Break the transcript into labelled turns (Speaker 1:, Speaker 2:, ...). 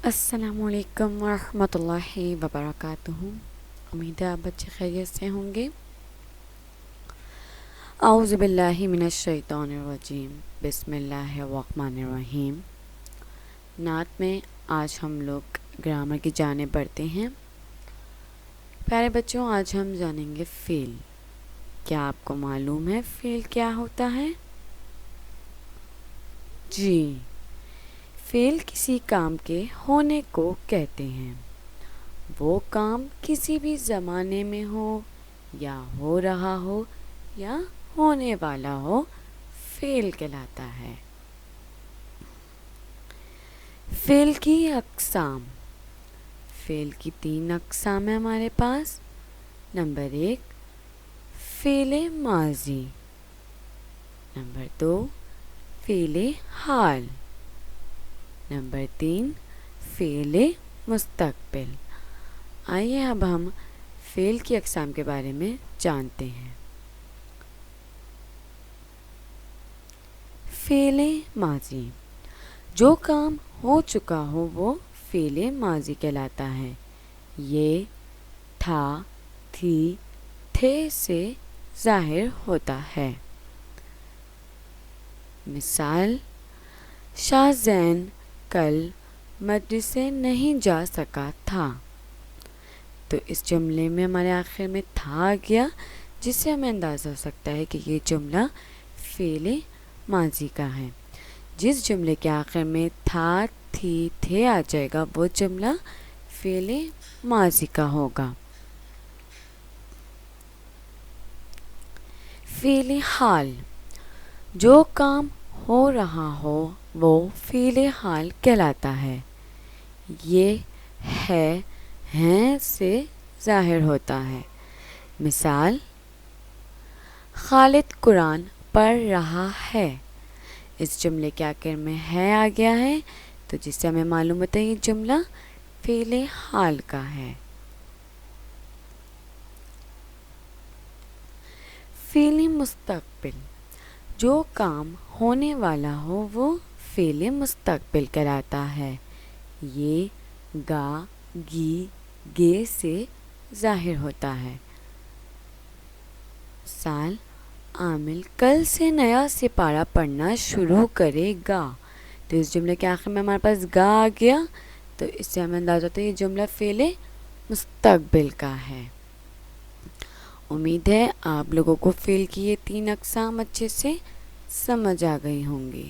Speaker 1: السلام علیکم ورحمۃ اللہ وبرکاتہ۔ امید ہے آپ بچے خیریت سے ہوں گے۔ اعوذ باللہ من الشیطان الرجیم، بسم اللہ الرحمن الرحیم۔ نعت میں آج ہم لوگ گرامر کی جانب بڑھتے ہیں۔ پیارے بچوں، آج ہم جانیں گے فعل۔ کیا آپ کو معلوم ہے فعل کیا ہوتا ہے؟ جی، فعل کسی کام کے ہونے کو کہتے ہیں۔ وہ کام کسی بھی زمانے میں ہو یا ہو رہا ہو یا ہونے والا ہو، فعل کہلاتا ہے۔ فعل کی اقسام۔ فعل کی 3 اقسام ہیں ہمارے پاس۔ نمبر 1 فعل ماضی، نمبر 2 فعل حال، نمبر 3 فعل مستقبل۔ آئیے اب ہم فعل کی اقسام کے بارے میں جانتے ہیں۔ فعل ماضی، جو کام ہو چکا ہو وہ فعل ماضی کہلاتا ہے۔ یہ تھا، تھی، تھے سے ظاہر ہوتا ہے۔ مثال: شاہ زین کل مدرسے نہیں جا سکا تھا۔ تو اس جملے میں ہمارے آخر میں تھا آ گیا، جس سے ہمیں اندازہ ہو سکتا ہے کہ یہ جملہ فعل ماضی کا ہے۔ جس جملے کے آخر میں تھا، تھی، تھے آ جائے گا وہ جملہ فعل ماضی کا ہوگا۔ فعل حال، جو کام ہو رہا ہو وہ فعل حال کہلاتا ہے۔ یہ ہے، ہیں سے ظاہر ہوتا ہے۔ مثال: خالد قرآن پڑھ رہا ہے۔ اس جملے کے آخر میں ہے آ گیا ہے، تو جس سے ہمیں معلوم ہوتا ہے یہ جملہ فعل حال کا ہے۔ فعل مستقبل، جو کام ہونے والا ہو وہ فعل مستقبل کہلاتا ہے۔ یہ گا، گی، گے سے ظاہر ہوتا ہے۔ مثال: عامل کل سے نیا سپارہ پڑھنا شروع کرے گا۔ تو اس جملے کے آخر میں ہمارے پاس گا آ گیا، تو اس سے ہمیں اندازہ ہوتا ہے یہ جملہ فعل مستقبل کا ہے۔ امید ہے آپ لوگوں کو فعل کی یہ 3 اقسام اچھے سے سمجھ آ گئی ہوں گی۔